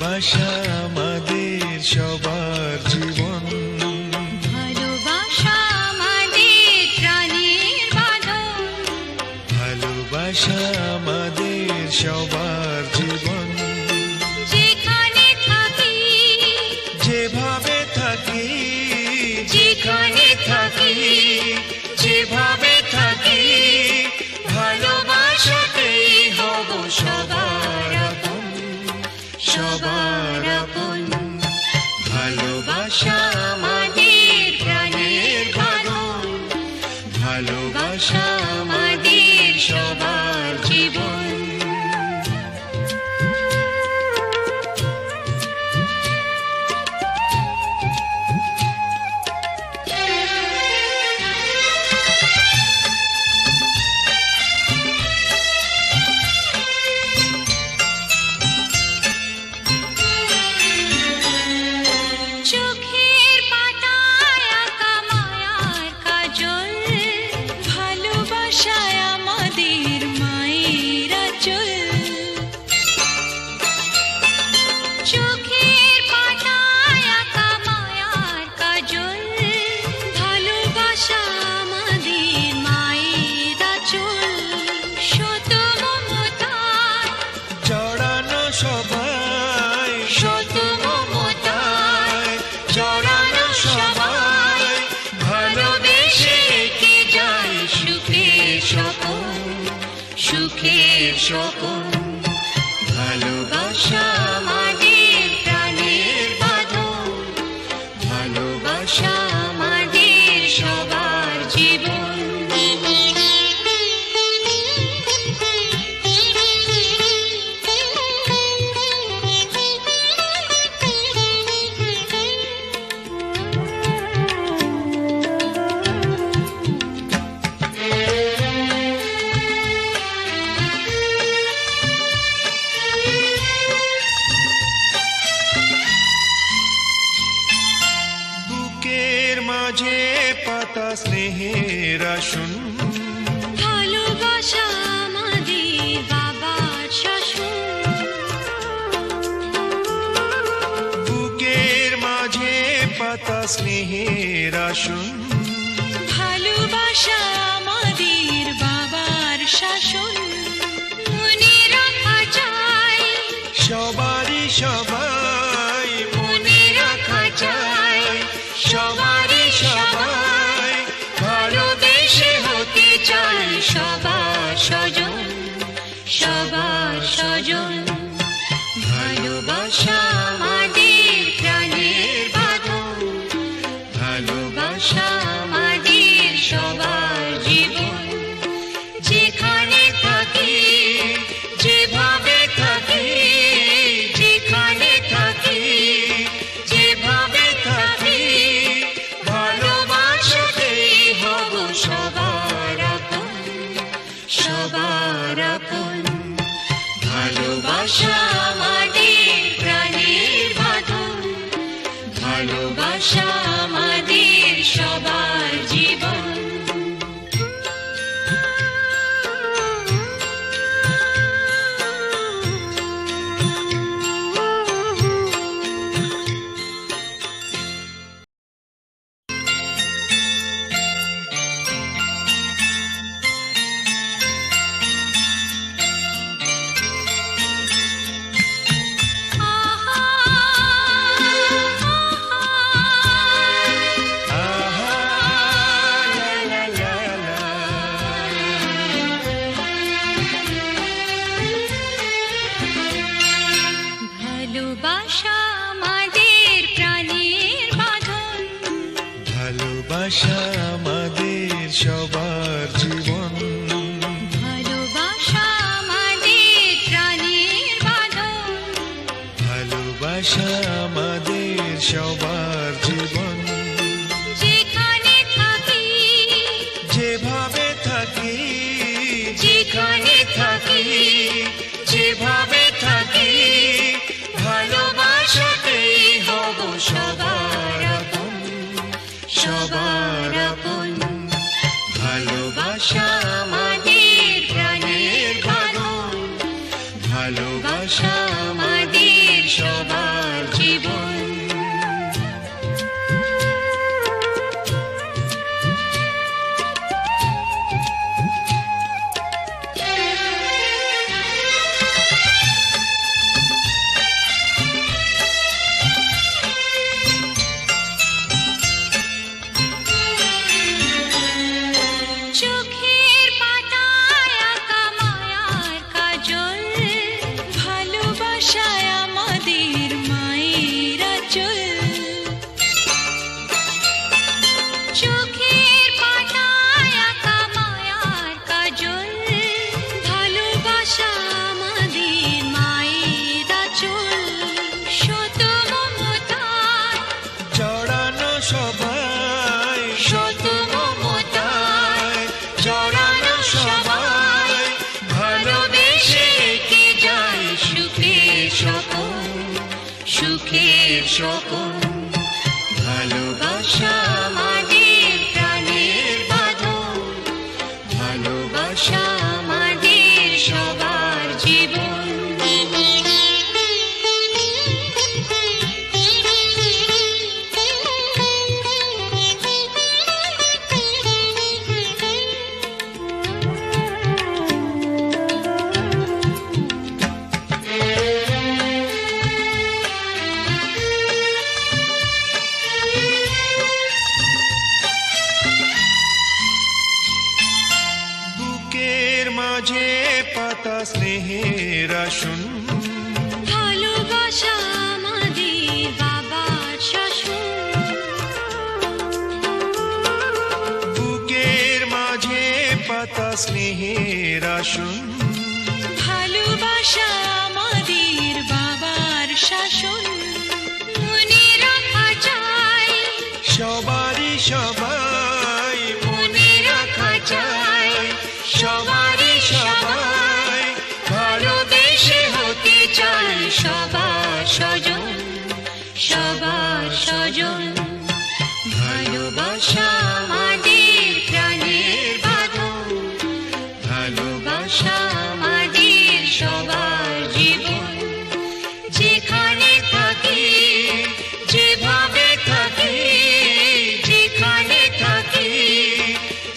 ভালোবাসা আমাদের সবার জীবন, ভালোবাসা আমাদের প্রাণের বাঁধন, ভালোবাসা আমাদের সবার জীবন। যেখানে থাকি, যেভাবে থাকি, যেখানে থাকি, যেভাবে থাকি, ভালোবাসাতেই হব সবার আপন, সবার আপন। ভালোবাসা আমাদের প্রাণের বাঁধন, ভালোবাসা আমাদের সবার জীবন। চোখের পাতায় আঁকা মায়ার কাজল, ভালোবাসায় আমাদের মায়ের আঁচল। চোখের পাতায় আঁকা মায়ার কাজল, ভালোবাসা আমাদের মায়ের আঁচল। শত মমতায় জড়ানো সবাই, শত মমতায় জড়ানো সবাই, ভালোবেসে কে যায় সুখের স্বপন, সুখের স্বপন। ভালোবাসা আমাদের প্রাণের বাঁধন, ভালোবাসা আমাদের সবার জীবন। বুকের মাঝে পাতা স্নেহের আসন, ভালোবাসা আমাদের বাবার শাসন, বুকের মাঝে পাতা স্নেহের আসন। ভালোবাসা আমাদের বাবার শাসন। মনে রাখা চাই, সবারই সবাই, মনে রাখা চাই, সবারই সবাই, ভালোবেসে হতে চাই সবার স্বজন, সবার স্বজন। ভালোবাসা আমাদের প্রাণের বাঁধন, ভালোবাসা আমাদের সবার জীবন। যেখানে থাকি, যেভাবে থাকি, যেখানে থাকি, যেভাবে থাকি, ভালোবাসাতেই হব সবার আপন, সবার আপন। ভালোবাসা আমাদের প্রাণের বাঁধন, ভালোবাসা আমাদের সবার জীবন। ভালোবাসা আমাদের প্রাণের বাঁধন, ভালোবাসা আমাদের সবার জীবন, ভালোবাসা আমাদের প্রাণের বাঁধন। ভালোবাসা আমাদের সবার জীবন। যেখানে থাকি, যেভাবে থাকি, যেখানে থাকি, যেভাবে থাকি, ভালোবাসাতেই হব সবার আপন, সবার আপন। ভালোবাসা আমাদের প্রাণের বাঁধন, ভালোবাসা আমাদের সবার জীবন। চোখের পাতায় আঁকা মায়ার কাজল, ভালোবাসায় আমাদের মায়ের আঁচল। চোখের পাতায় আঁকা মায়ার কাজল, ভালোবাসা আমাদের মায়ের আঁচল। শত মমতায় জড়ানো সবাই, শত মমতায় জড়ানো সবাই, ভালোবেসে কে যায় সুখের স্বপন, সুখের স্বপন। ভালোবাসা আমাদের প্রাণের বাঁধন, ভালোবাসা আমাদের সবার জীবন। বুকের মাঝে পাতা স্নেহের আসন, ভালোবাসা আমাদের বাবার শাসন। বুকের মাঝে পাতা স্নেহের আসন। ভালোবাসা আমাদের বাবার শাসন। মনে রাখা চাই সবারই সবাই, মনে রাখা চাই সবারই সবাই, ভালোবেসে হতে চাই সবার স্বজন, সবার স্বজন। ভালোবাসা আমাদের প্রাণের বাঁধন, ভালোবাসা আমাদের সবার জীবন। যেখানে থাকি, যেভাবে থাকি, যেখানে থাকি,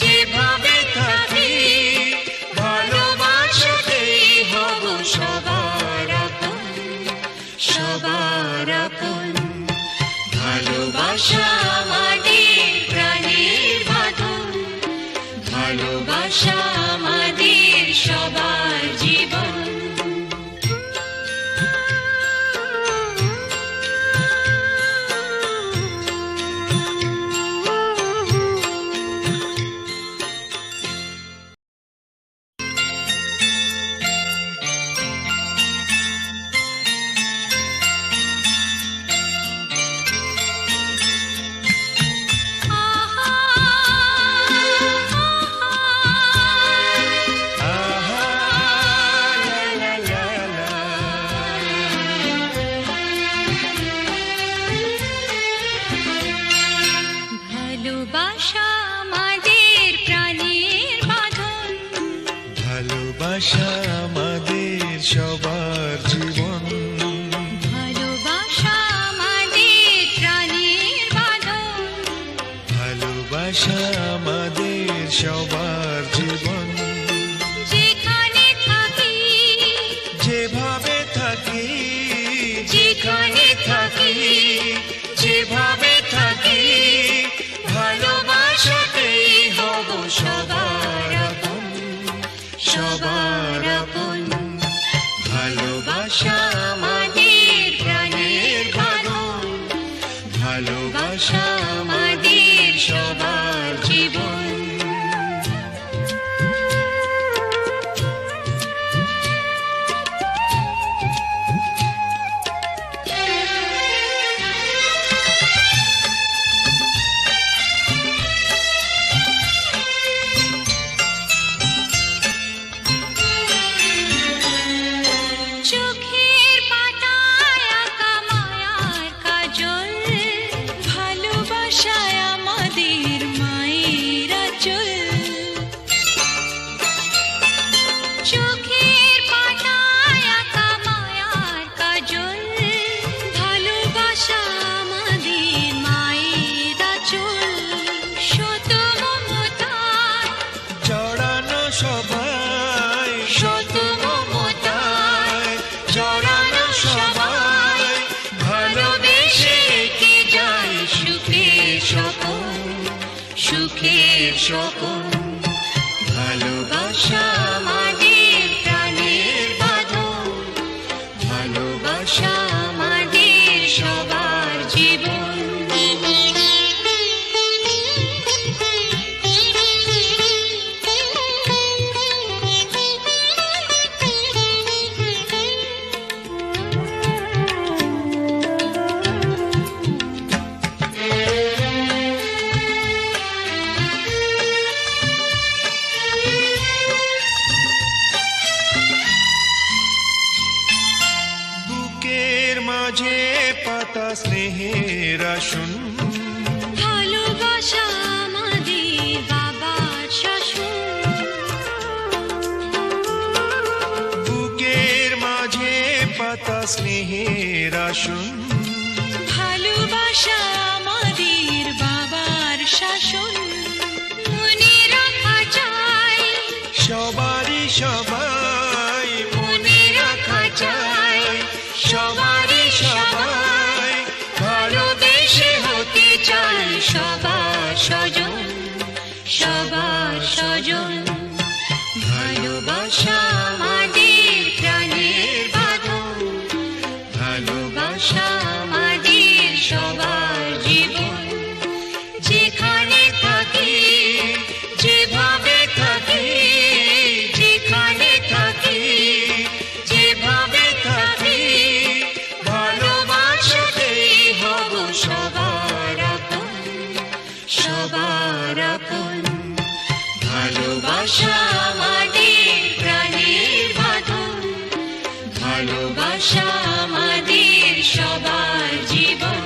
যেভাবে থাকি, ভালোবাসাতেই হব সবার আপন, সবার আপন। ভালোবাসা আমাদের প্রাণের বাঁধন, ভালোবাসা আমাদের সবার জীবন। ভালোবাসা আমাদের প্রাণের বাঁধন, ভালোবাসা আমাদের সবার জীবন। ভালোবাসা আমাদের প্রাণের বাঁধন। ভালোবাসা আমাদের সবার জীবন। যেখানে থাকি, যেভাবে থাকি, যেখানে থাকি, যেভাবে থাকি, ভালোবাসাতেই হব সবার আপন, সবার আপন। ভালোবাসা আমাদের প্রাণের বাঁধন, ভালোবাসা আমাদের সবার জীবন। চোখের পাতায় আঁকা মায়ার কাজল, ভালোবাসায় আমাদের সবাই ভালোবেসে কে যায় সুখের স্বপন সুখের স্বপন ভালোবাসা আমাদের প্রাণের বাঁধন ভালোবাসা আমাদের সবার জীবন বুকের মাঝে পাতা স্নেহের আসন ভালোবাসা আমাদের বাবার শাসন বুকের মাঝে পাতা স্নেহের আসন ভালোবাসা আমাদের বাবার শাসন মনে রাখা চাই সবারই সবাই মনে রাখা চাই সবারই সবাই ভালোবেসে হতে চাই সবার স্বজন সবার স্বজন ভালোবাসা আমাদের প্রাণের বাঁধন ভালোবাসা আমাদের সবার জীবন যেখানে থাকি যেভাবে থাকি যেখানে থাকি যেভাবে থাকি ভালোবাসাতেই হব সবার আপন সবার আপন ভালোবাসা আমাদের প্রাণের বাঁধন ভালোবাসা আমাদের সবার জীবন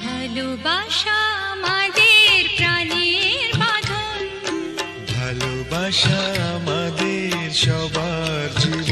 ভালোবাসা আমাদের প্রাণের বাঁধন ভালোবাসা আমাদের সবার জীবন